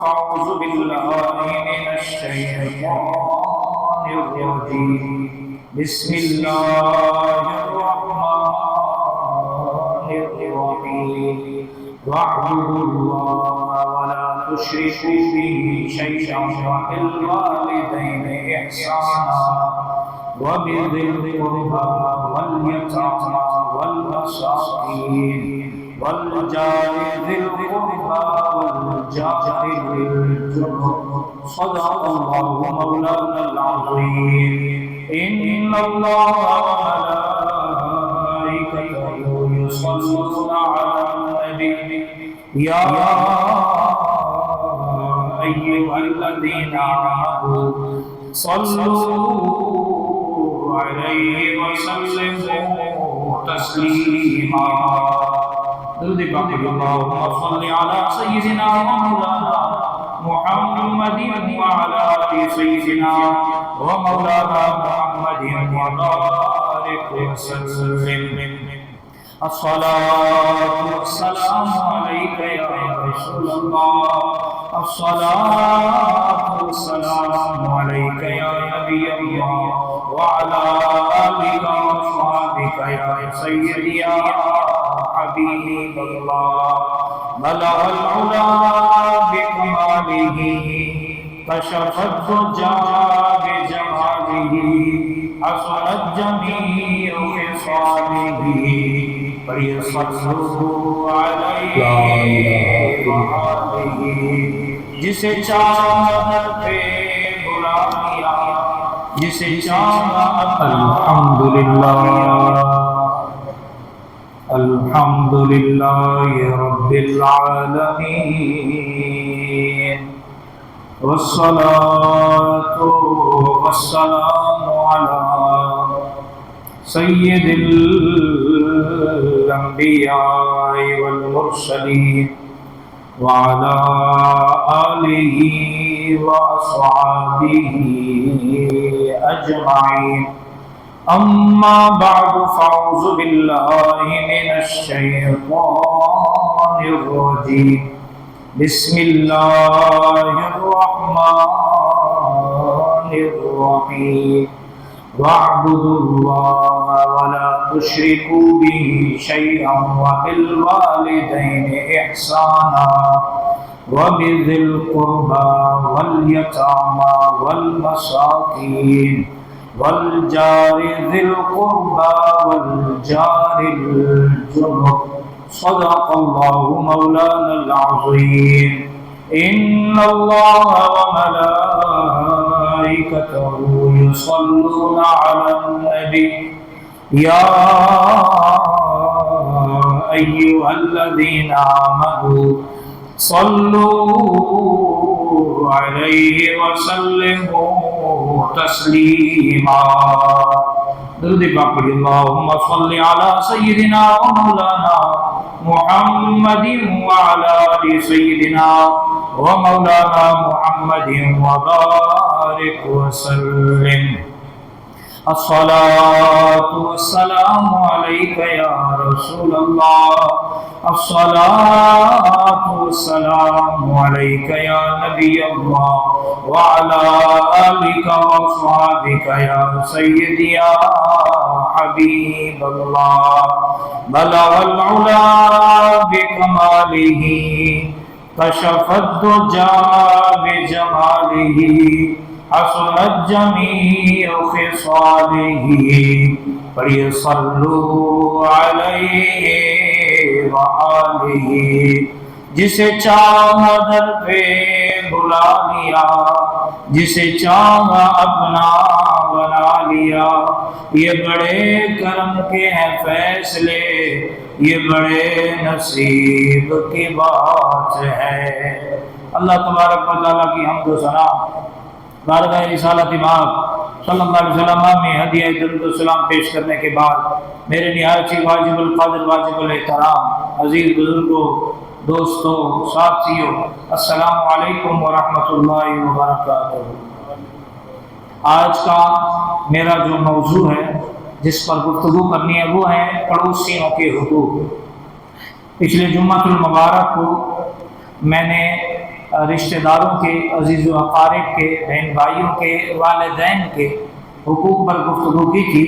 أعوذ بالله من الشيطان الرجيم بسم الله الرحمن الرحيم واعبدوا الله ولا تشركوا به شيئا وبالوالدين إحسانا وبذي القربى واليتامى والمساكين والجار ذي القربى والجار الجنب صدق الله مولانا العظيم إن الله وملائكته يصلون على النبي يا أيها الذين آمنوا صلوا عليه وسلموا تسليما درود پاک اللهم صل على سيدنا ومولانا محمد وعلى آل سيدنا ومولانا محمد وبارك وسلم الصلاة والسلام عليك يا رسول الله الصلاة والسلام عليك يا نبي الله وعلى آلك وصحبك يا سيدي يا حبيب الله بلغ العلا بكماله كشف الدجى بجماله حسنت جميع خصاله فليصلوا عليه وآله جسے چاہت پہ بلا لیا جسے چاہت الحمدللہ الحمد لله رب العالمين والصلاة والسلام على سيد الأنبياء والمرسلين وعلى آله وأصحابه أجمعين أما بعد فأعوذ بالله من الشيطان الرجيم بسم الله الرحمن الرحيم واعبدوا الله ولا تشركوا به شيئا وبالوالدين إحسانا وبذي القربى واليتامى والمساكين والجار ذي القربى والجار الجنب صدق الله مولانا العظيم إن الله وملائكته يصلون على النبي يا أيها الذين آمنوا صلوا عليه وسلموا تسليما درود پاک پڑھیے اللهم صل على سيدنا ومولانا محمد وعلى آل سيدنا ومولانا محمد وبارك وسلم الصلاة والسلام عليك يا رسول الله الصلاة والسلام عليك يا نبي الله وعلى آلك وصحبك يا سيدي يا حبيب الله بلغ العلا بكماله كشف الدجى بجماله حسنت جميع خصاله فليصلوا عليه وآله جسے چاہا در پہ بلا لیا جسے چاہا اپنا بنا لیا یہ بڑے کرم کے ہیں فیصلے یہ بڑے نصیب کی بات ہے اللہ تبارک و تعالیٰ کی حمد و ثنا بارگاہ رسالت امام صلی اللہ علیہ وسلم میں ہدیہ درود و سلام پیش کرنے کے بعد میرے نہایت ہی واجب القدر واجب الاحترام عزیز بزرگوں دوستوں ساتھیوں السلام علیکم ورحمۃ اللہ وبرکاتہ۔ آج کا میرا جو موضوع ہے جس پر گفتگو کرنی ہے وہ ہے پڑوسیوں کے حقوق۔ پچھلے جمعۃ المبارک کو میں نے رشتہ داروں کے، عزیز و اقارب کے، بہن بھائیوں کے، والدین کے حقوق پر گفتگو کی تھی،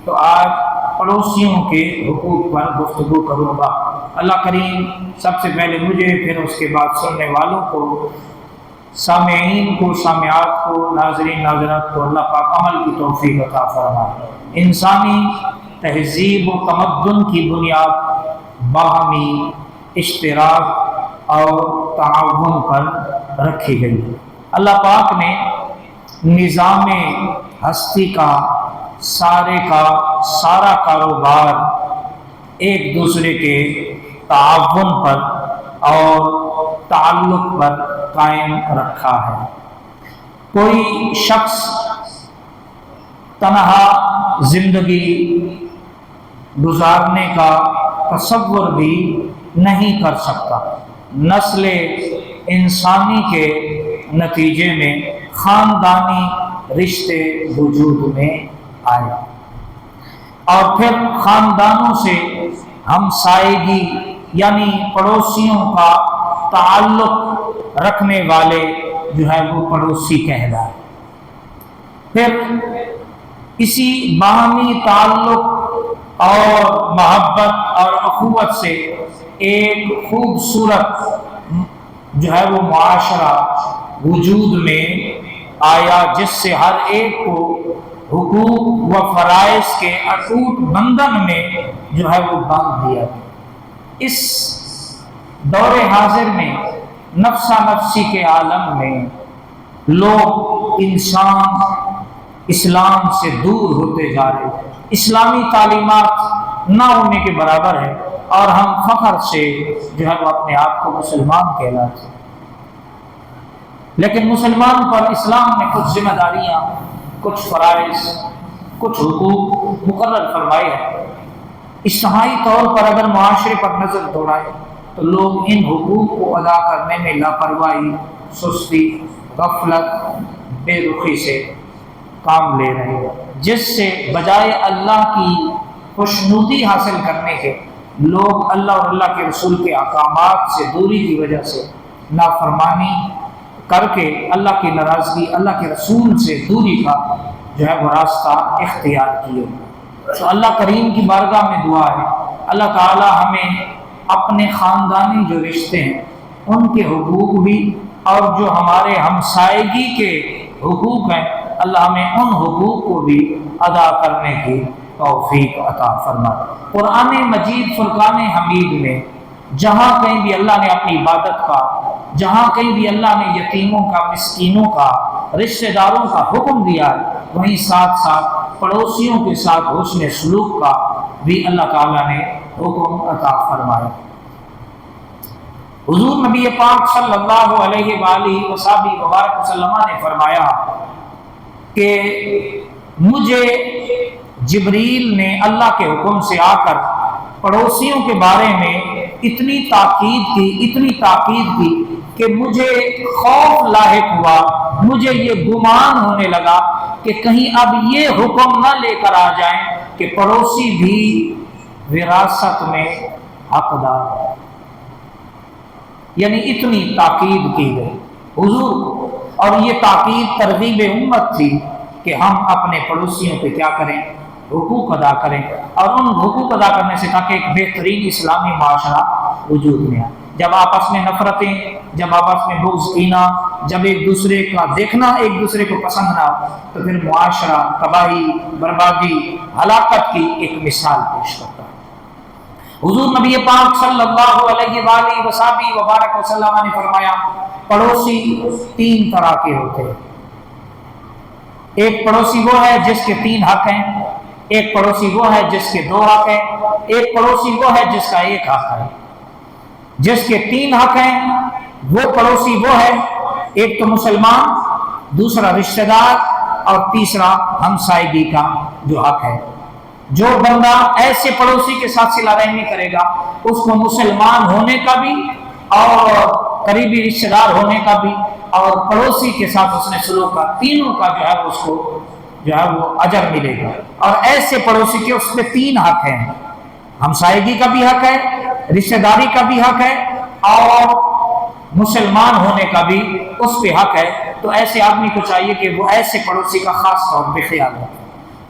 تو آج پڑوسیوں کے حقوق پر گفتگو کروں گا۔ اللہ کریم سب سے پہلے مجھے، پھر اس کے بعد سننے والوں کو، سامعین کو، سامعات کو، ناظرین ناظرات کو اللہ پاک عمل کی توفیق عطا فرمائے۔ انسانی تہذیب و تمدن کی بنیاد باہمی اشتراک اور تعاون پر رکھی گئی۔ اللہ پاک نے نظام ہستی کا سارا کاروبار ایک دوسرے کے تعاون پر اور تعلق پر قائم رکھا ہے۔ کوئی شخص تنہا زندگی گزارنے کا تصور بھی نہیں کر سکتا۔ نسل انسانی کے نتیجے میں خاندانی رشتے وجود میں آئے، اور پھر خاندانوں سے ہمسائیگی یعنی پڑوسیوں کا تعلق رکھنے والے جو ہے وہ پڑوسی کہلائے۔ پھر اسی باہمی تعلق اور محبت اور اخوت سے ایک خوبصورت جو ہے وہ معاشرہ وجود میں آیا، جس سے ہر ایک کو حقوق و فرائض کے اٹوٹ بندھن میں جو ہے وہ باندھ دیا۔ اس دور حاضر میں نفسا نفسی کے عالم میں لوگ انسان اسلام سے دور ہوتے جا رہے ہیں۔ اسلامی تعلیمات نہ ہونے کے برابر ہے، اور ہم فخر سے جو ہے وہ اپنے آپ کو مسلمان کہلاتے ہیں۔ لیکن مسلمان پر اسلام نے کچھ ذمہ داریاں، کچھ فرائض، کچھ حقوق مقرر فرمائے ہیں۔ اجتماعی طور پر اگر معاشرے پر نظر دوڑائے تو لوگ ان حقوق کو ادا کرنے میں لاپرواہی، سستی، غفلت، بے رخی سے کام لے رہے ہیں، جس سے بجائے اللہ کی خوشنودی حاصل کرنے کے لوگ اللہ اور اللہ کے رسول کے احکامات سے دوری کی وجہ سے نافرمانی کر کے اللہ کی ناراضگی، اللہ کے رسول سے دوری کا جو ہے وہ راستہ اختیار کیے۔ تو اللہ کریم کی بارگاہ میں دعا ہے، اللہ تعالی ہمیں اپنے خاندانی جو رشتے ہیں ان کے حقوق بھی، اور جو ہمارے ہمسائیگی کے حقوق ہیں، اللہ ہمیں ان حقوق کو بھی ادا کرنے کی توفیق عطا فرمائے۔ قرآن مجید فرقان حمید میں جہاں کہیں بھی اللہ نے اپنی عبادت کا، جہاں کہیں بھی اللہ نے یتیموں کا، مسکینوں کا، رشتہ داروں کا حکم دیا ہے، وہیں ساتھ ساتھ پڑوسیوں کے ساتھ حسن سلوک کا بھی اللہ تعالیٰ نے حکم عطا فرمایا۔ حضور نبی پاک صلی اللہ علیہ وآلہ وبارک وسلم نے فرمایا کہ مجھے جبریل نے اللہ کے حکم سے آ کر پڑوسیوں کے بارے میں اتنی تاکید کی کہ مجھے خوف لاحق ہوا، مجھے یہ گمان ہونے لگا کہ کہیں اب یہ حکم نہ لے کر آ جائیں کہ پڑوسی بھی وراثت میں حقدار ہے۔ یعنی اتنی تاکید کی گئی حضور کو، اور یہ تاکید ترغیب امت تھی کہ ہم اپنے پڑوسیوں پہ کیا کریں، حقوق ادا کریں، اور ان حقوق ادا کرنے سے تاکہ ایک بہترین اسلامی معاشرہ وجود میں آئے۔ جب آپس میں نفرتیں، جب آپس میں بغض کینہ، جب ایک دوسرے کا دیکھنا ایک دوسرے کو پسند نہ ہو، تو پھر معاشرہ تباہی، بربادی، ہلاکت کی ایک مثال پیش کرتا ہے۔ حضور نبی پاک صلی اللہ علیہ وآلہ وبارک وسلم نے فرمایا پڑوسی تین طرح کے ہوتے ہیں۔ ایک پڑوسی وہ ہے جس کے 3 حق ہیں، ایک پڑوسی وہ ہے جس کے 2 حق ہیں، ایک پڑوسی وہ ہے جس کا 1 حق ہے۔ جس کے 3 حق ہیں وہ پڑوسی وہ ہے، ایک تو مسلمان، دوسرا رشتہ دار، اور تیسرا ہمسائیگی کا جو حق ہے۔ جو بندہ ایسے پڑوسی کے ساتھ صلہ رحمی کرے گا، اس کو مسلمان ہونے کا بھی اور قریبی رشتہ دار ہونے کا بھی اور پڑوسی کے ساتھ اس نے سلوک کا، تینوں کا جو ہے اس کو جو ہے وہ اجر ملے گا۔ اور ایسے پڑوسی کے اس میں 3 حق ہیں، ہمسائیگی کا بھی حق ہے، رشتہ داری کا بھی حق ہے، اور مسلمان ہونے کا بھی اس پہ حق ہے، تو ایسے آدمی کو چاہیے کہ وہ ایسے پڑوسی کا خاص طور پہ خیال رکھے۔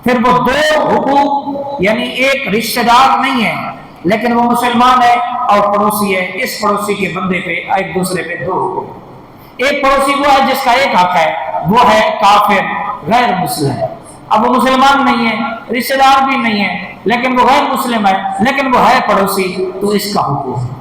پھر وہ دو حقوق، یعنی ایک رشتہ دار نہیں ہے لیکن وہ مسلمان ہے اور پڑوسی ہے، اس پڑوسی کے بندے پہ ایک دوسرے پہ دو حقوق۔ ایک پڑوسی وہ ہے جس کا ایک حق ہے، وہ ہے کافر غیر مسلم ہے۔ اب وہ مسلمان نہیں ہے، رشتہ دار بھی نہیں ہے، لیکن وہ غیر مسلم ہے، لیکن وہ ہے پڑوسی، تو اس کا حقوق ہے۔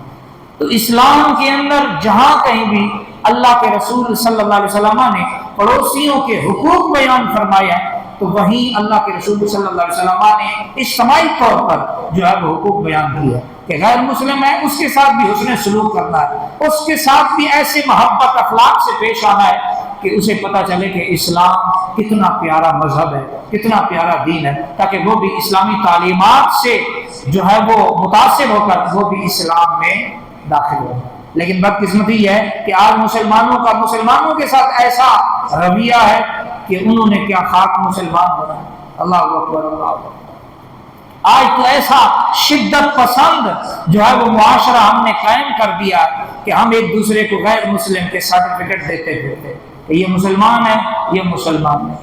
تو اسلام کے اندر جہاں کہیں بھی اللہ کے رسول صلی اللہ علیہ وسلم نے پڑوسیوں کے حقوق بیان فرمایا ہے، تو وہیں اللہ کے رسول صلی اللہ علیہ وسلم نے اجتماعی طور پر جو ہے وہ حقوق بیان کیا ہے کہ غیر مسلم ہے اس کے ساتھ بھی حسن سلوک کرنا ہے، اس کے ساتھ بھی ایسے محبت اخلاق سے پیش آنا ہے کہ اسے پتہ چلے کہ اسلام کتنا پیارا مذہب ہے، کتنا پیارا دین ہے، تاکہ وہ بھی اسلامی تعلیمات سے جو ہے وہ متاثر ہو کر وہ بھی اسلام میں داخل ہو۔ لیکن بدقسمتی یہ ہے کہ آج مسلمانوں کا مسلمانوں کے ساتھ ایسا رویہ ہے کہ انہوں نے کیا خاک مسلمان ہونا ہے۔ اللہ اکبر، اللہ اکبر۔ آج تو ایسا شدت پسند جو ہے وہ معاشرہ ہم نے قائم کر دیا کہ ہم ایک دوسرے کو غیر مسلم کے سرٹیفکیٹ دیتے پھرتے کہ یہ مسلمان ہے، یہ مسلمان ہے۔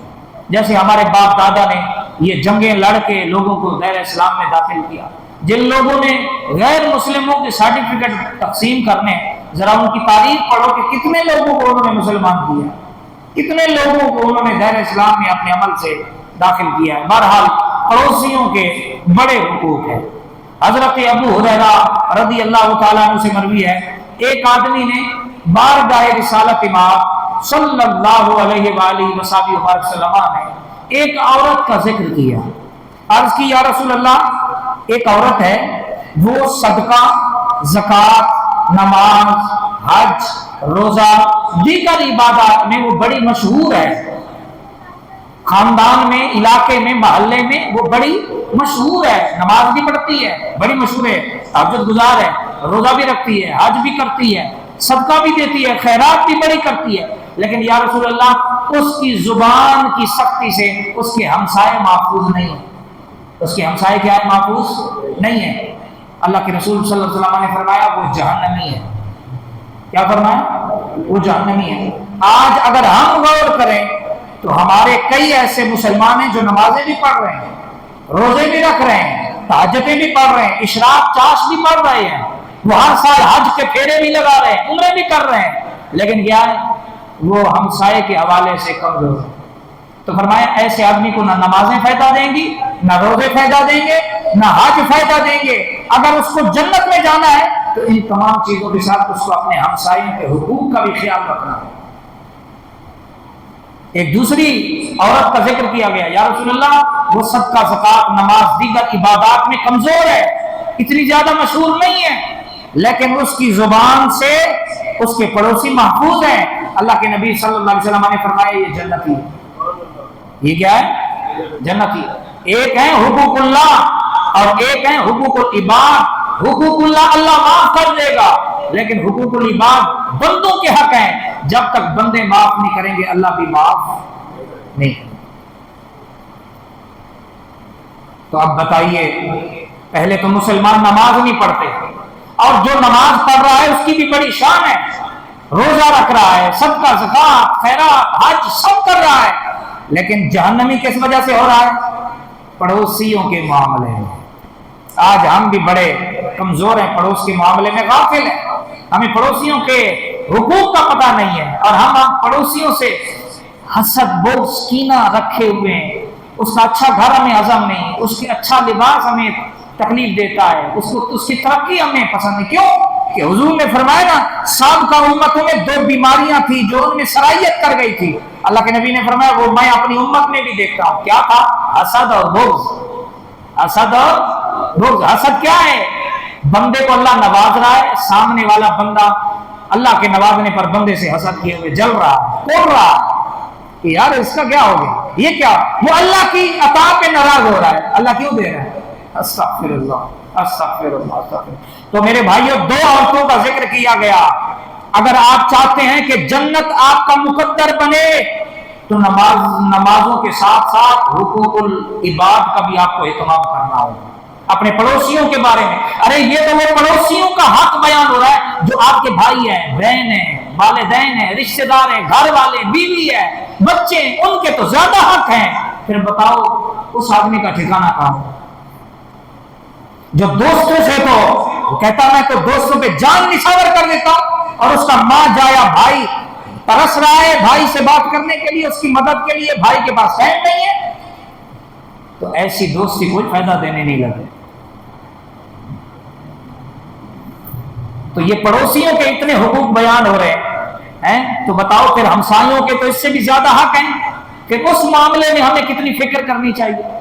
جیسے ہمارے باپ دادا نے یہ جنگیں لڑ کے لوگوں کو دائرہ اسلام میں داخل کیا، جن لوگوں نے غیر مسلموں کے سرٹیفکیٹ تقسیم کرنے، ذرا ان کی تاریخ پڑھو کہ کتنے لوگوں کو انہوں نے مسلمان کیا، کتنے لوگوں کو انہوں نے دائرہ اسلام میں اپنے عمل سے داخل کیا ہے۔ بہرحال پڑوسیوں کے بڑے حقوق ہیں۔ حضرت ابو ہریرہ رضی اللہ تعالیٰ عنہ سے مروی ہے، ایک آدمی نے بارگاہ رسالت امام صلی اللہ علیہ وآلہ وسلم نے ایک عورت کا ذکر کیا۔ عرض کی یا رسول اللہ، ایک عورت ہے وہ صدقہ، زکوٰۃ، نماز، حج، روزہ، دیگر عبادات میں وہ بڑی مشہور ہے، خاندان میں، علاقے میں، محلے میں وہ بڑی مشہور ہے، نماز بھی پڑھتی ہے، بڑی مشہور ہے، تہجد گزار ہے، روزہ بھی رکھتی ہے، حج بھی کرتی ہے، صدقہ بھی دیتی ہے، خیرات بھی بڑی کرتی ہے، لیکن یا رسول اللہ اس کی زبان کی سختی سے اس کے ہمسائے محفوظ نہیں ہیں۔ اس کے ہمسائے کیا ہے؟ محفوظ نہیں ہے۔ اللہ کے رسول صلی اللہ علیہ وسلم نے فرمایا وہ جہنمی ہے۔ کیا فرمایا؟ وہ جہنمی ہے۔ آج اگر ہم غور کریں تو ہمارے کئی ایسے مسلمان ہیں جو نمازیں بھی پڑھ رہے ہیں، روزے بھی رکھ رہے ہیں، تہجدیں بھی پڑھ رہے ہیں، اشراق چاش بھی پڑھ رہے ہیں، وہ ہر سال حج کے پھیرے بھی لگا رہے ہیں، عمرے بھی کر رہے ہیں، لیکن کیا ہے؟ وہ ہمسائے کے حوالے سے کمزور ہے۔ تو فرمایا ایسے آدمی کو نہ نمازیں فائدہ دیں گی، نہ روزے فائدہ دیں گے، نہ حج فائدہ دیں گے۔ اگر اس کو جنت میں جانا ہے تو ان تمام چیزوں کے ساتھ اس کو اپنے ہمسائیوں کے حقوق کا بھی خیال رکھنا ہے۔ ایک دوسری عورت کا ذکر کیا گیا، یا رسول اللہ وہ صدقہ، زکوٰۃ، نماز، دیگر عبادات میں کمزور ہے، اتنی زیادہ مشہور نہیں ہے، لیکن اس کی زبان سے اس کے پڑوسی محفوظ ہیں۔ اللہ کے نبی صلی اللہ علیہ وسلم نے فرمایا یہ جنتی ہے۔ یہ کیا ہے؟ جنتی۔ ایک ہے حقوق اللہ اور ایک ہے حقوق العباد۔ حقوق اللہ اللہ معاف کر دے گا، لیکن حقوق العباد بندوں کے حق ہیں، جب تک بندے معاف نہیں کریں گے اللہ بھی معاف نہیں کرے۔ تو اب بتائیے، پہلے تو مسلمان نماز نہیں پڑھتے، اور جو نماز پڑھ رہا ہے اس کی بھی بڑی شان ہے، روزہ رکھ رہا ہے، صدقہ، زکوٰۃ، خیرات، حج سب کر رہا ہے، لیکن جہنمی کس وجہ سے ہو رہا ہے؟ پڑوسیوں کے معاملے میں۔ آج ہم بھی بڑے کمزور ہیں، پڑوس کے معاملے میں غافل ہیں، ہمیں پڑوسیوں کے حقوق کا پتہ نہیں ہے، اور ہم پڑوسیوں سے حسد، بغض، کینہ رکھے ہوئے ہیں۔ اس کا اچھا گھر ہمیں ہضم نہیں، اس کے اچھا لباس ہمیں تکلیف دیتا ہے، اس کی ترقی ہمیں پسند نہیں۔ کیوں کہ حضور نے فرمایا نا سابقہ امتوں میں دو بیماریاں تھیں جو ان میں سرائیت کر گئی تھی۔ اللہ کے نبی نے فرمایا وہ میں اپنی امت میں بھی دیکھتا ہوں۔ کیا تھا؟ حسد اور بغض۔ حسد اور بغض۔ حسد کیا ہے؟ بندے کو اللہ نواز رہا ہے، سامنے والا بندہ اللہ کے نوازنے پر بندے سے حسد کیے ہوئے جل رہا ہے، کوڑ رہا ہے کہ یار اس کا کیا ہو گیا، یہ کیا؟ وہ اللہ کی عطا پہ ناراض ہو رہا ہے، اللہ کیوں دے رہا ہے؟ استغفر اللہ، استغفر اللہ، استغفر اللہ۔ تو میرے بھائیوں، دو عورتوں کا ذکر کیا گیا۔ اگر آپ چاہتے ہیں کہ جنت آپ کا مقدر بنے تو نمازوں کے ساتھ ساتھ حقوق العباد کا بھی آپ کو اہتمام کرنا ہوگا۔ اپنے پڑوسیوں کے بارے میں. ارے یہ تو وہ پڑوسیوں کا حق بیان ہو رہا ہے جو آپ کے بھائی ہیں، بہن ہیں، والدین ہیں، رشتہ دار ہیں، گھر والے، بیوی ہے، بچے، ان کے تو زیادہ حق ہیں. پھر بتاؤ اس آدمی کا ٹھکانہ کہاں ہو جو دوستوں سے تو وہ کہتا میں تو دوستوں پہ جان نچھاور کر دیتا ہوں، اور اس کا ماں جایا بھائی ترس رہا ہے بھائی سے بات کرنے کے لیے، اس کی مدد کے لیے، بھائی کے پاس ٹائم نہیں ہے، تو ایسی دوستی کوئی فائدہ دینے نہیں لگے. تو یہ پڑوسیوں کے اتنے حقوق بیان ہو رہے ہیں تو بتاؤ پھر ہمسایوں کے تو اس سے بھی زیادہ حق ہیں کہ اس معاملے میں ہمیں کتنی فکر کرنی چاہیے.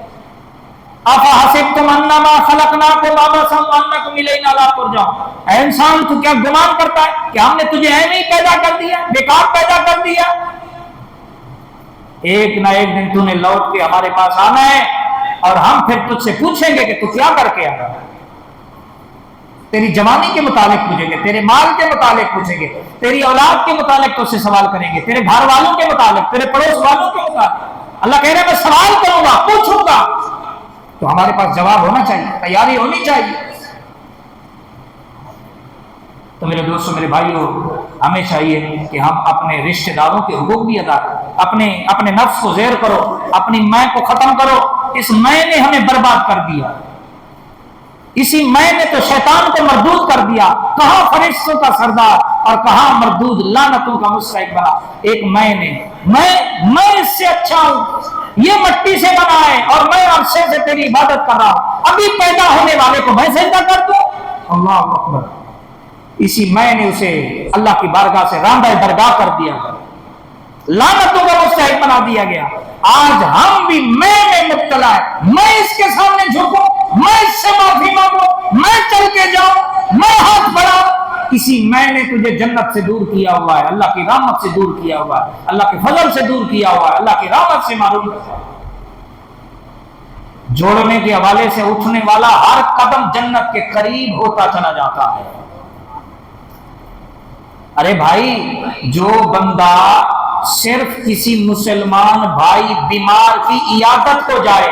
افحسبتم انما خلقناکم عبثا وانکم الینا لا ترجعون. اے انسان تو کیا گمان کرتا ہے کہ ہم نے تجھے ایویں ہی پیدا کر دیا، بیکار پیدا کر دیا؟ ایک نہ ایک دن تو نے لوٹ کے ہمارے پاس آنا ہے اور ہم پھر تجھ سے پوچھیں گے کہ تو کیا کر کے آیا. تیری جوانی کے متعلق پوچھیں گے، تیرے مال کے متعلق پوچھیں گے، تیری اولاد کے متعلق تو سے سوال کریں گے، تیرے گھر والوں کے متعلق، تیرے پڑوس والوں کے متعلق. اللہ کہہ رہا ہے میں سوال کروں گا، پوچھوں گا. تو ہمارے پاس جواب ہونا چاہیے، تیاری ہونی چاہیے. تو میرے دوستوں، میرے بھائیوں، ہمیں چاہیے کہ ہم اپنے رشتہ داروں کے حقوق بھی ادا کریں. اپنے نفس کو زیر کرو، اپنی میں کو ختم کرو. اس میں نے ہمیں برباد کر دیا، اسی میں نے تو شیطان کو مردود کر دیا. کہاں فرشتوں کا سردار اور کہاں مردود لعنتوں کا مستحق بنا. ایک میں اس سے اچھا ہوں، یہ مٹی سے بنا ہے اور میں عرشے سے تیری عبادت کر رہا ہوں، ابھی پیدا ہونے والے کو میں سجدہ کر دوں. اللہ اکبر. اسی میں نے اسے اللہ کی بارگاہ سے راندہ درگاہ کر دیا گیا، لعنتوں کا مستحق بنا دیا گیا. آج ہم بھی میں مبتلا ہے. میں اس کے سامنے جھکوں، میں اس سے معافی مانگوں، میں چل کے جاؤں، میں ہاتھ بڑھاؤں. اسی میں نے تجھے جنت سے دور کیا ہوا ہے، اللہ کی رحمت سے دور کیا ہوا ہے، اللہ کے فضل سے دور کیا ہوا ہے، اللہ کی رحمت سے محروم ہے. جوڑنے کے حوالے سے اٹھنے والا ہر قدم جنت کے قریب ہوتا چلا جاتا ہے. ارے بھائی، جو بندہ صرف کسی مسلمان بھائی بیمار کی عیادت کو جائے،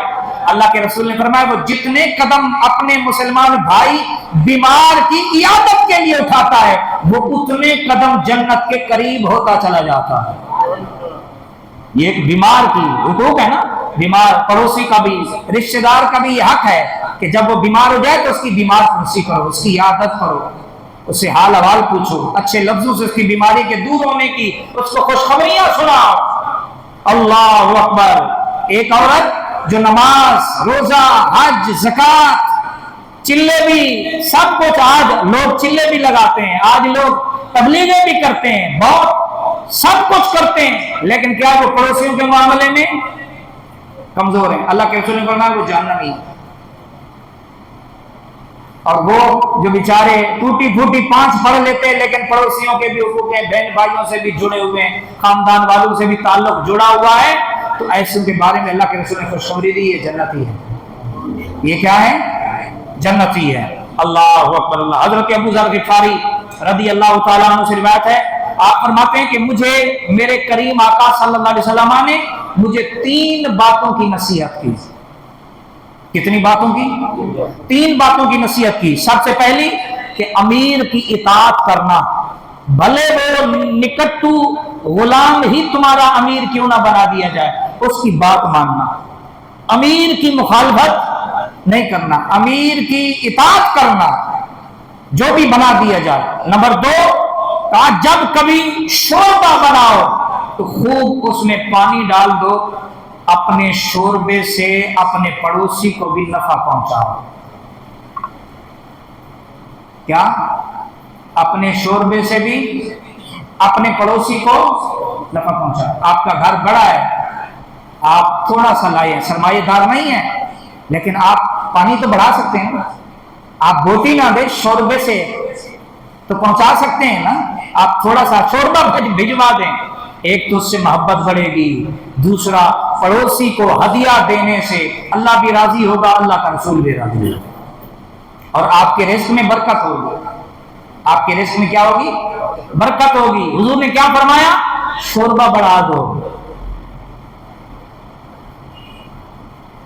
اللہ کے رسول نے فرمایا وہ جتنے قدم اپنے مسلمان بھائی بیمار کی عیادت کے لیے اٹھاتا ہے وہ اتنے قدم جنت کے قریب ہوتا چلا جاتا ہے. یہ ایک بیمار کی حقوق ہے نا. بیمار پڑوسی کا بھی، رشتہ دار کا بھی یہ حق ہے کہ جب وہ بیمار ہو جائے تو اس کی بیمار پرسی کرو، اس کی عیادت کرو، اس سے حال احوال پوچھو، اچھے لفظوں سے اس کی بیماری کے دور ہونے کی اس کو خوشخبریاں سناؤ. اللہ اکبر. ایک عورت جو نماز، روزہ، حج، زکات، چلے بھی سب کچھ، آج لوگ چلے بھی لگاتے ہیں، آج لوگ تبلیغیں بھی کرتے ہیں، بہت سب کچھ کرتے ہیں، لیکن کیا وہ پڑوسیوں کے معاملے میں کمزور ہیں؟ اللہ کے رسول نے فرمایا وہ جہنمی. اور وہ جو بیچارے ٹوٹی پھوٹی 5 پڑھ لیتے ہیں لیکن پڑوسیوں کے بھی حقوق ہیں، بہن بھائیوں سے بھی جڑے ہوئے ہیں، خاندان والوں سے بھی تعلق جڑا ہوا ہے، تو ایسوں کے بارے میں اللہ کے رسول نے خوشخبری دی، یہ جنتی ہے. یہ کیا ہے؟ جنتی ہے. اللہ اکبر. اللہ. حضرت ابو ذر غفاری رضی اللہ تعالیٰ عنہ سے روایت ہے، آپ فرماتے ہیں کہ مجھے میرے کریم آقا صلی اللہ علیہ وسلم نے مجھے 3 باتوں کی نصیحت کی. کتنی باتوں کی؟ 3 باتوں کی نصیحت کی. سب سے پہلی کہ امیر کی اطاعت کرنا، بھلے وہ نکٹو غلام ہی تمہارا امیر کیوں نہ بنا دیا جائے، اس کی بات ماننا، امیر کی مخالفت نہیں کرنا، امیر کی اطاعت کرنا جو بھی بنا دیا جائے. نمبر 2، کہا جب کبھی شوربہ بناؤ تو خوب اس میں پانی ڈال دو، اپنے شوربے سے اپنے پڑوسی کو بھی نفع پہنچاؤ. کیا؟ اپنے شوربے سے بھی اپنے پڑوسی کو نفع پہنچاؤ. آپ کا گھر بڑا ہے، آپ تھوڑا سا لائے، سرمایہ دار نہیں ہے، لیکن آپ پانی تو بڑھا سکتے ہیں نا. آپ بوٹی نہ دیں، شوربے سے تو پہنچا سکتے ہیں نا. آپ تھوڑا سا شوربہ بھجوا دیں، ایک تو اس سے محبت بڑھے گی، دوسرا پڑوسی کو ہدیہ دینے سے اللہ بھی راضی ہوگا، اللہ کا رسول بھی راضی ہوگا، اور آپ کے رزق میں برکت ہوگی. آپ کے رزق میں کیا ہوگی؟ برکت ہوگی. حضور نے کیا فرمایا؟ شوربہ بڑھا دو.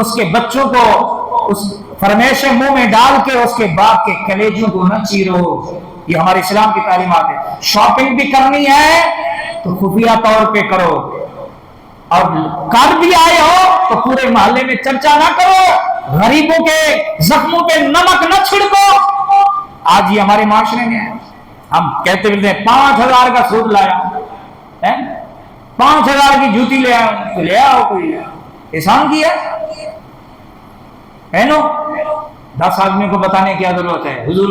اس کے بچوں کو اس فرمائشیں منہ میں ڈال کے اس کے باپ کے کلیجوں کو نہ چیرو. یہ ہمارے اسلام کی تعلیمات ہے. شاپنگ بھی کرنی ہے تو خفیہ طور پہ کرو، اور کر بھی آئے ہو تو پورے محلے میں چرچا نہ کرو، غریبوں کے زخموں پہ نمک نہ چھڑکو. آج یہ ہمارے معاشرے میں ہے. ہم کہتے ہیں 5,000 کا سوٹ لایا، 5,000 کی جوتی لے آؤ تو لے آؤ، کوئی احسان کیا ہے نو. 10 آدمیوں کو بتانے کی ضرورت ہے. حضور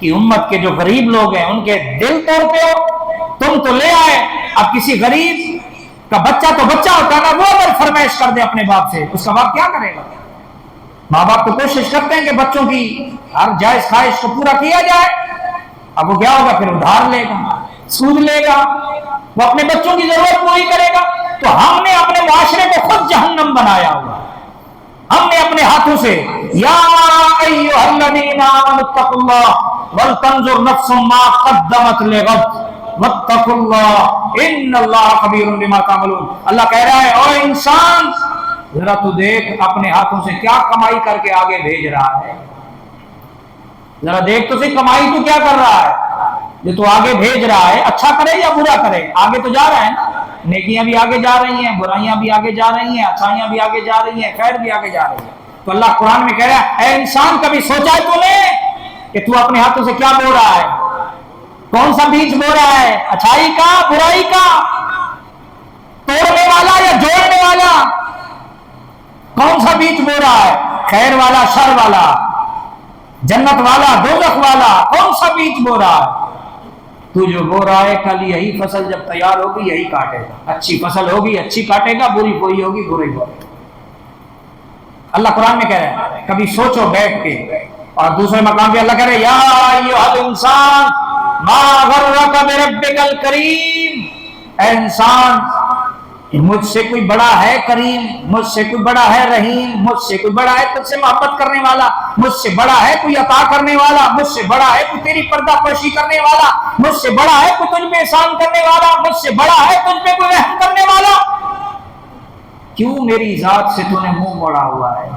کی امت کے جو غریب لوگ ہیں ان کے دل توڑتے ہو. تم تو لے آئے، اب کسی غریب کا بچہ تو بچہ ہوتا ہے نا، وہ اگر فرمائش کر دے اپنے باپ سے، اس کا باپ کیا کرے گا؟ ماں باپ تو کوشش کرتے ہیں کہ بچوں کی ہر جائز خواہش کو پورا کیا جائے. اب وہ کیا ہوگا؟ پھر ادھار لے گا، سود لے گا، وہ اپنے بچوں کی ضرورت پوری کرے گا. تو ہم نے اپنے معاشرے کو خود جہنم بنایا ہوا. ہم نے اپنے ہاتھوں سے یا ایھا الذین آمنوا اتقوا اللہ ولتنظر نفس ما قدمت لغد واتقوا اللہ ان اللہ خبیر بما تعملون. اللہ کہہ رہا ہے او انسان ذرا تو دیکھ اپنے ہاتھوں سے کیا کمائی کر کے آگے بھیج رہا ہے. ذرا دیکھ تو صحیح کمائی تو کیا کر رہا ہے جو تو آگے بھیج رہا ہے. اچھا کرے یا برا کرے، آگے تو جا رہا ہے نا. نیکیاں بھی آگے جا رہی ہیں، برائیاں بھی آگے جا رہی ہیں، اچھائیاں بھی آگے جا رہی ہیں، خیر بھی آگے جا رہی ہے. تو اللہ قرآن میں کہہ رہا ہے اے انسان کبھی سوچا ہے تو نے کہ تو اپنے ہاتھوں سے کیا بو رہا ہے؟ کون سا بیج بو رہا ہے؟ اچھائی کا، برائی کا، توڑنے والا یا جوڑنے والا؟ کون سا بیج بو رہا ہے؟ خیر والا، شر والا، جنت والا، دوزخ والا؟ کون سا بیج بو رہا ہے؟ تو جو بو رہا ہے کل یہی فصل جب تیار ہوگی یہی کاٹے گا. اچھی فصل ہوگی اچھی کاٹے گا، بری کوئی ہوگی بری ہوگی. اللہ قرآن میں کہہ رہا ہے کبھی سوچو بیٹھ کے. اور دوسرے مقام پہ اللہ کہہ رہا ہے یا ایھا الانسان ما غرک بربک الکریم. اے انسان مجھ سے کوئی بڑا ہے کریم، مجھ سے کوئی بڑا ہے رحیم، مجھ سے کوئی بڑا ہے تجھ سے محبت کرنے والا، مجھ سے بڑا ہے کوئی عطا کرنے والا، مجھ سے بڑا ہے کوئی تیری پردہ پوشی کرنے والا، مجھ سے بڑا ہے کوئی تجھ پہ احسان کرنے والا، مجھ سے بڑا ہے تجھ پہ کوئی رحم کرنے والا. کیوں میری ذات سے تو نے منہ موڑا ہوا ہے؟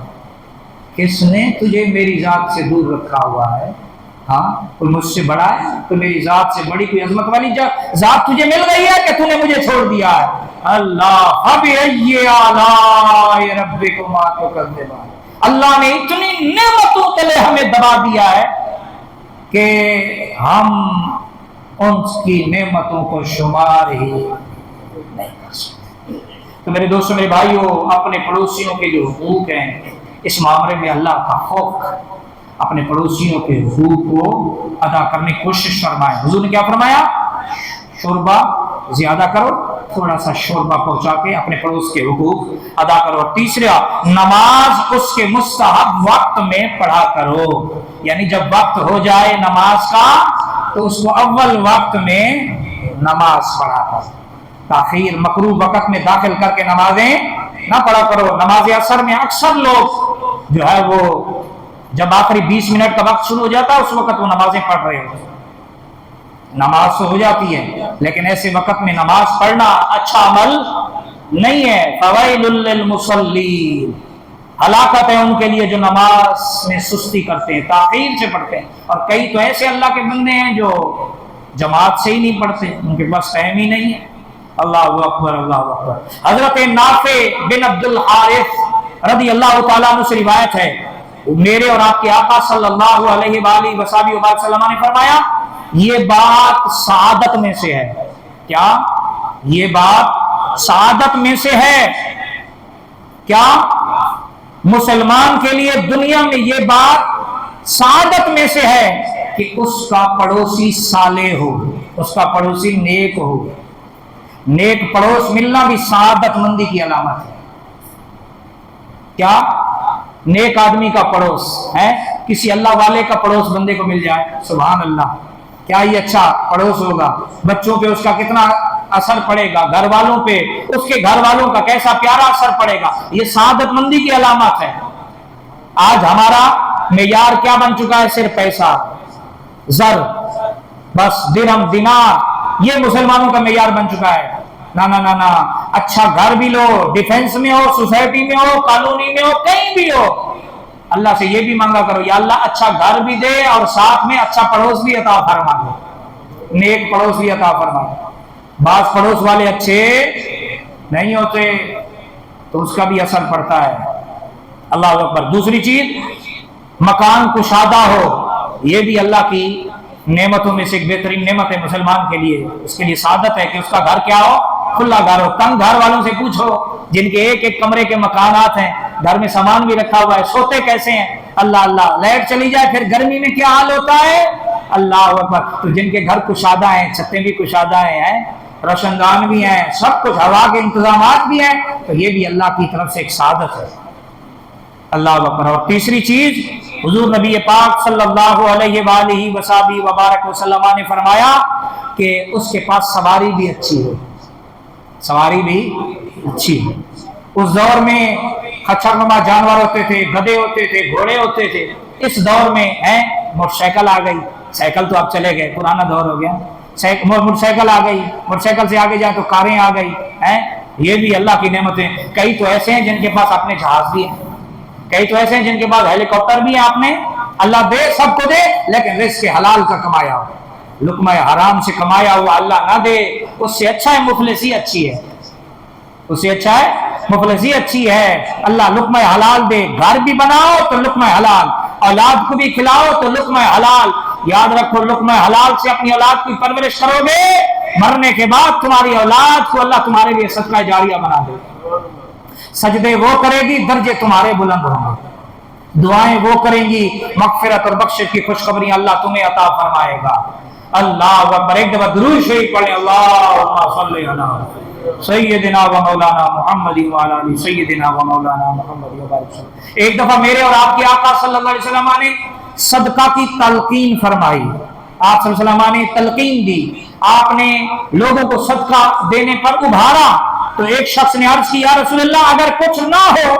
کس نے تجھے میری ذات سے دور رکھا ہوا ہے؟ ہاں کوئی مجھ سے بڑا ہے؟ تو میری ذات سے بڑی کوئی عظمت والی ذات تجھے مل گئی ہے کہ تو نے مجھے چھوڑ دیا ہے؟ اللہ فبأي آلاء ربكما تكذبان. اللہ نے اتنی نعمتوں تلے ہمیں دبا دیا ہے کہ ہم ان کی نعمتوں کو شمار ہی نہیں کر سکتے. تو میرے دوستوں، میرے بھائیوں، اپنے پڑوسیوں کے جو حقوق ہیں اس معاملے میں اللہ کا خوف، اپنے پڑوسیوں کے حقوق کو ادا کرنے کی کوشش فرمائیں. حضور نے کیا فرمایا؟ شوربہ زیادہ کرو، تھوڑا سا شوربہ پہنچا کے اپنے پڑوس کے حقوق ادا کرو. اور تیسرا، نماز اس کے مستحب وقت میں پڑھا کرو. یعنی جب وقت ہو جائے نماز کا تو اس کو اول وقت میں نماز پڑھا کرو. تاخیر مکروہ وقت میں داخل کر کے نمازیں نہ پڑھا کرو. نماز اثر میں اکثر لوگ جو ہے وہ جب آخری 20 منٹ کا وقت شروع ہو جاتا ہے اس وقت وہ نمازیں پڑھ رہے ہوتے ہیں. نماز تو ہو جاتی ہے لیکن ایسے وقت میں نماز پڑھنا اچھا عمل نہیں ہے. فویل للمصلین، ہلاکت ہے ان کے لیے جو نماز میں سستی کرتے ہیں، تاخیر سے پڑھتے ہیں. اور کئی تو ایسے اللہ کے بندے ہیں جو جماعت سے ہی نہیں پڑھتے، ان کے پاس ٹائم ہی نہیں ہے. اللہ اکبر، اللہ اکبر. حضرت نافع بن عبد الحارث رضی اللہ تعالیٰ عنہ سے روایت ہے، میرے اور آپ کے آقا صلی اللہ علیہ وآلہ وسلم نے فرمایا یہ بات سعادت میں سے ہے. کیا یہ بات سعادت میں سے ہے؟ کیا مسلمان کے لیے دنیا میں یہ بات سعادت میں سے ہے کہ اس کا پڑوسی صالح ہو، اس کا پڑوسی نیک ہو. نیک پڑوس ملنا بھی سعادت مندی کی علامت ہے. کیا نیک آدمی کا پڑوس ہے، کسی اللہ والے کا پڑوس بندے کو مل جائے، سبحان اللہ، کیا یہ اچھا پڑوس ہوگا. بچوں پہ اس کا کتنا اثر پڑے گا، گھر والوں پہ اس کے گھر والوں کا کیسا پیارا اثر پڑے گا. یہ سعادت مندی کی علامت ہے. آج ہمارا معیار کیا بن چکا ہے؟ صرف پیسہ، زر، بس درہم، دینار، یہ مسلمانوں کا معیار بن چکا ہے. نہ نہ نہ نہ، اچھا گھر بھی لو، ڈیفنس میں ہو، سوسائٹی میں ہو، کالونی میں ہو، کہیں بھی ہو، اللہ سے یہ بھی مانگا کرو یا اللہ اچھا گھر بھی دے اور ساتھ میں اچھا پڑوس بھی عطا فرما دے، نیک پڑوس بھی عطا فرما دے۔ بعض پڑوس والے اچھے نہیں ہوتے تو اس کا بھی اثر پڑتا ہے۔ اللہ اکبر۔ دوسری چیز، مکان کشادہ ہو، یہ بھی اللہ کی نعمتوں میں سے ایک بہترین نعمت ہے مسلمان کے لیے۔ اس کے لیے سعادت ہے کہ اس کا گھر کیا ہو، کھلا گھر ہو۔ تنگ گھر والوں سے پوچھو جن کے ایک ایک کمرے کے مکانات ہیں، گھر میں سامان بھی رکھا ہوا ہے، سوتے کیسے ہیں؟ اللہ اللہ، لائٹ چلی جائے پھر گرمی میں کیا حال ہوتا ہے؟ اللہ اکبر۔ تو جن کے گھر کشادہ ہیں، چھتیں بھی کشادہ ہیں، روشن دان بھی ہیں، سب کچھ ہوا کے انتظامات بھی ہیں، تو یہ بھی اللہ کی طرف سے ایک سعادت ہے۔ اللہ اکبر۔ اور تیسری چیز، حضور نبی پاک صلی اللہ علیہ وآلہ وصحبہ وبارک وسلم نے فرمایا کہ اس کے پاس سواری بھی اچھی ہو، سواری بھی اچھی ہو۔ اس دور میں خچر نما جانور ہوتے تھے، گدھے ہوتے تھے، گھوڑے ہوتے تھے۔ اس دور میں موٹر سائیکل آ گئی، سائیکل تو اب چلے گئے، پرانا دور ہو گیا، موٹر سائیکل آ گئی، موٹر سائیکل سے آگے جائیں تو کاریں آ گئی ہیں۔ یہ بھی اللہ کی نعمتیں۔ کئی تو ایسے ہیں جن کے پاس اپنے جہاز بھی ہیں، کئی تو ایسے ہیں جن کے پاس ہیلی کاپٹر بھی ہیں۔ آپ نے اللہ دے سب کو دے، لیکن رزق حلال کا کمایا ہو، لقمہ حرام سے کمایا ہوا اللہ نہ دے، اس سے اچھا ہے مفلسی اچھی ہے، اس سے اچھا ہے مفلسی اچھی ہے۔ اللہ لقمہ حلال دے، گھر بھی بناؤ تو لقمہ حلال، اولاد کو بھی کھلاؤ تو لقمہ حلال۔ یاد رکھو لقمہ حلال سے اپنی اولاد کی پرورش کرو گے، مرنے کے بعد تمہاری اولاد کو اللہ تمہارے لیے صدقہ جاریہ بنا دے، سجدے وہ کرے گی، درجے تمہارے بلند ہوں گے، دعائیں وہ کریں گی، مغفرت اور بخشش کی خوشخبری اللہ تمہیں عطا فرمائے گا۔ اللہ اکبر۔ ایک دفعہ درود شریف پڑھیں، اللہم صلی علی سیدنا و مولانا محمد وعلی آلہ سیدنا و مولانا محمد وبارک وسلم۔ ایک دفعہ میرے اور آپ کے آقا صلی اللہ علیہ وسلم نے صدقہ کی تلقین فرمائی، آپ صلی اللہ علیہ وسلم نے تلقین دی، آپ نے لوگوں کو صدقہ دینے پر ابھارا۔ تو ایک شخص نے عرض کی، یا رسول اللہ اگر کچھ نہ ہو،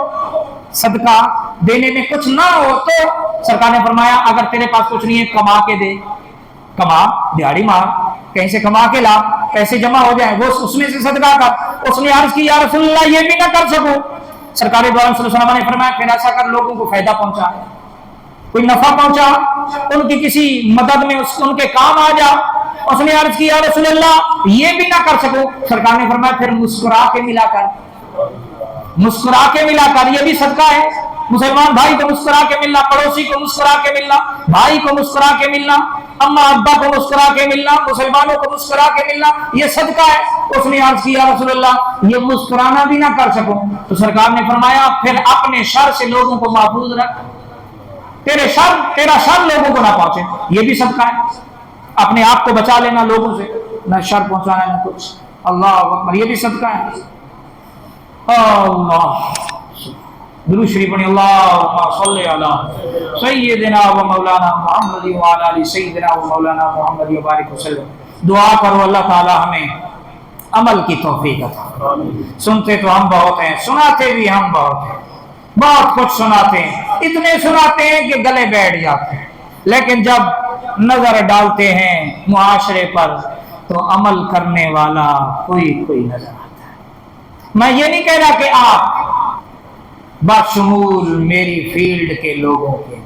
صدقہ دینے میں کچھ نہ ہو تو؟ سرکار نے فرمایا اگر تیرے پاس کچھ نہیں ہے کما کے دے، کما، دیہڑی مار، کہیں سے کما کے لا، پیسے جمع ہو جائیں، وہ اس میں سے صدقہ کر۔ اس نے عرض کی، یا رسول اللہ یہ بھی نہ کر سکوں؟ سرکار دو عالم صلی اللہ علیہ وسلم نے فرمایا پھر ایسا کر، لوگوں کو فائدہ پہنچا، کوئی نفع پہنچا، ان کی کسی مدد میں ان کے کام آ جا۔ اس نے عرض کی، یا رسول اللہ یہ بھی نہ کر سکوں؟ سرکار نے فرمایا پھر مسکرا کے ملا کر، مسکرا کے ملا کر، یہ بھی صدقہ ہے۔ مسلمان بھائی کو مسکرا کے ملنا، پڑوسی کو مسکرا کے ملنا، بھائی کو مسکرا کے ملنا، اماں ابا کو مسکرا کے ملنا، مسلمانوں کو مسکرا کے ملنا، یہ صدقہ ہے۔ اس نے عرض کیا، رسول اللہ یہ مسکرانا بھی نہ کر سکوں؟ تو سرکار نے فرمایا پھر اپنے شر سے لوگوں کو محفوظ رکھ، تیرا شر لوگوں کو نہ پہنچے، یہ بھی صدقہ ہے۔ اپنے آپ کو بچا لینا لوگوں سے، نہ شر پہنچانا نہ کچھ، اللہ اکبر، یہ بھی صدقہ ہے۔ اللہ درود شریف پڑھیں، اللہم صلی علی سیدنا و مولانا محمد وعلی آلہ سیدنا و مولانا محمد وبارک وسلم۔ دعا کرو اللہ تعالی ہمیں عمل کی توفیق عطا۔ سنتے تو ہم بہت ہیں، سناتے بھی ہم بہت ہیں، بہت کچھ سناتے ہیں، اتنے سناتے ہیں کہ گلے بیٹھ جاتے ہیں، لیکن جب نظر ڈالتے ہیں معاشرے پر تو عمل کرنے والا کوئی نظر آتا ہے۔ میں یہ نہیں کہہ رہا کہ آپ بشمول میری فیلڈ کے لوگوں کے،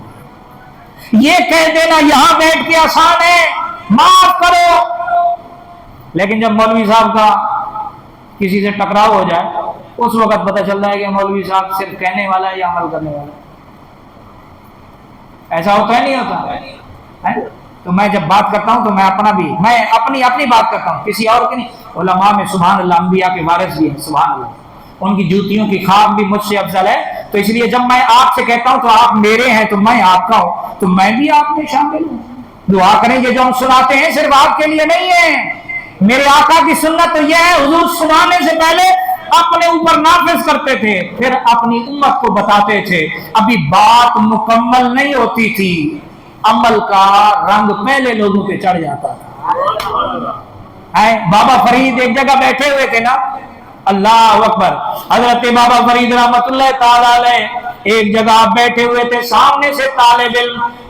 یہ کہہ دینا یہاں بیٹھ کے آسان ہے، معاف کرو، لیکن جب مولوی صاحب کا کسی سے ٹکراؤ ہو جائے اس وقت پتہ چلتا ہے کہ مولوی صاحب صرف کہنے والا ہے یا عمل کرنے والا ہے۔ ایسا ہوتا ہے نہیں ہوتا؟ تو میں جب بات کرتا ہوں تو میں اپنی بات کرتا ہوں، کسی اور کی نہیں۔ علماء میں سبحان اللہ انبیاء کے وارث بھی ہیں، سبحان اللہ، ان کی جوتیوں کی خاک بھی مجھ سے افضل ہے۔ تو اس لیے جب میں آپ سے کہتا ہوں تو آپ میرے ہیں تو میں آپ کا ہوں، تو میں بھی آپ میں شامل ہوں۔ دعا کریں گے جو ہم سناتے ہیں صرف آپ کے لیے نہیں ہے، میرے آقا کی سنت تو یہ ہے، حضور سنانے سے پہلے اپنے اوپر نافذ کرتے تھے، پھر اپنی امت کو بتاتے تھے۔ ابھی بات مکمل نہیں ہوتی تھی، عمل کا رنگ پہلے لوگوں پہ چڑھ جاتا تھا۔ بابا فرید ایک جگہ بیٹھے ہوئے تھے نا، اللہ اکبر، حضرت بابا فرید رحمت اللہ تعالی علیہ ایک جگہ بیٹھے ہوئے تھے، سامنے سے طالب علم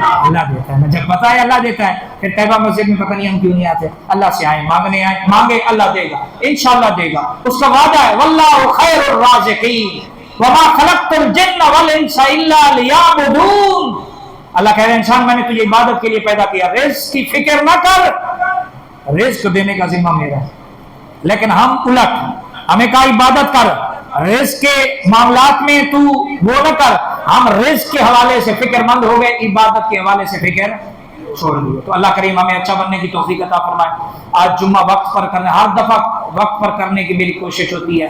اللہ دیتا ہے. جب پتا ہے اللہ دیتا ہے پھر طیبہ مسجد میں پتہ نہیں ہم کیوں نہیں آتے. اللہ سے آئیں مانگنے آئیں, مانگے اللہ دے گا, انشاءاللہ دے گا, اس کا وعدہ ہے. واللہ خیر الرازقین وما خلقت الجن والانس الا لیعبدون. اللہ کہہ رہے ہیں انسان میں نے تجھے عبادت کے لیے پیدا کیا, رزق کی فکر نہ کر, رزق دینے کا ذمہ میرا ہے. لیکن ہم الٹ, ہمیں کہا عبادت کر, رزق کے معاملات میں تو وہ نہ کر. ہم رزق کے حوالے سے فکر مند ہو گئے, عبادت کے حوالے سے فکر چھوڑ دیے. تو اللہ کریم ہمیں اچھا بننے کی توفیق عطا فرمائے. آج جمعہ وقت پر کرنے, ہر دفعہ وقت پر کرنے کی میری کوشش ہوتی ہے,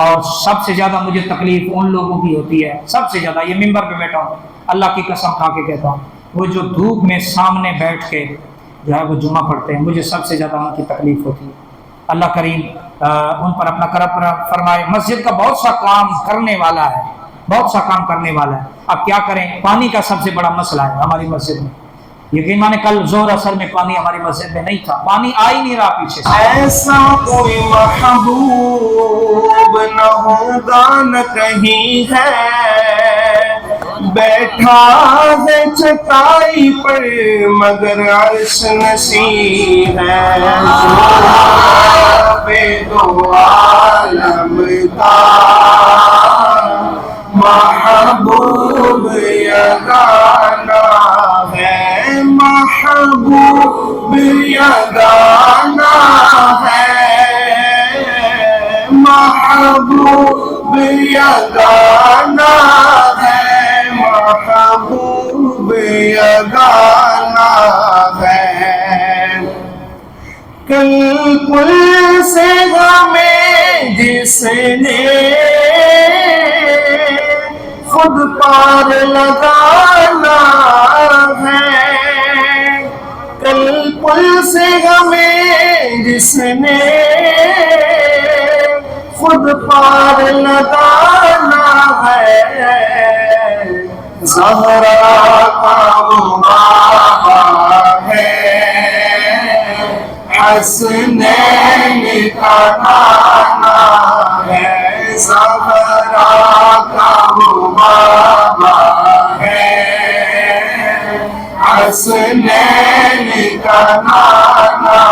اور سب سے زیادہ مجھے تکلیف ان لوگوں کی ہوتی ہے, سب سے زیادہ, یہ ممبر پہ بیٹھا ہوں اللہ کی قسم کھا کے کہتا ہوں, وہ جو دھوپ میں سامنے بیٹھ کے جو ہے وہ جمعہ پڑھتے ہیں, مجھے سب سے زیادہ ان کی تکلیف ہوتی ہے. اللہ کریم ان پر اپنا کرم فرمائے. مسجد کا بہت سا کام کرنے والا ہے, بہت سا کام کرنے والا ہے. اب کیا کریں, پانی کا سب سے بڑا مسئلہ ہے ہماری مسجد میں. یقین مانے کل زور اثر میں پانی ہماری مسجد میں نہیں تھا, پانی آ ہی نہیں رہا پیچھے سے. ایسا کوئی محبوب نہ ہوگا نہ کہیں ہے, بیٹھا ہے چٹائی پر مگر عرش نشین ہے. بے دو عالم کا محبوب یگانا ہے, محبوب یگانا ہے, محبوب یگانا ہے, محبوب یگانا ہے. کل پل سے ہمیں جس نے خود پار لگانا ہے, کل پل سے ہمیں جس نے خود پار لگانا ہے. زہرا کا وہ بابا ہے, حسنین کا نانا ہے. زہرا کا وہ بابا ہے, حسنین کا نانا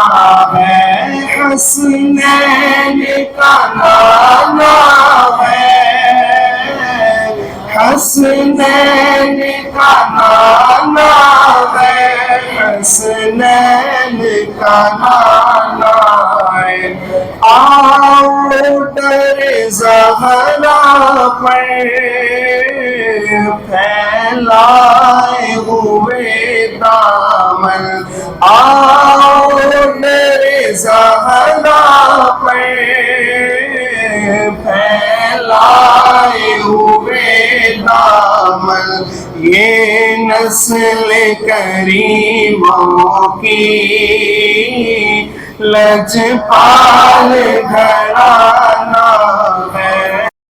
ہے, حسنین کا نانا ہے, حسنین کا نانا ہے, حسنین کا نانا ہے. آؤ در زہرا پر پھیلائے ہوئے دامن, آؤ در زہرا پر پھیلائے ہوئے دامن. یہ نسل کریموں کی لجپال گھرانہ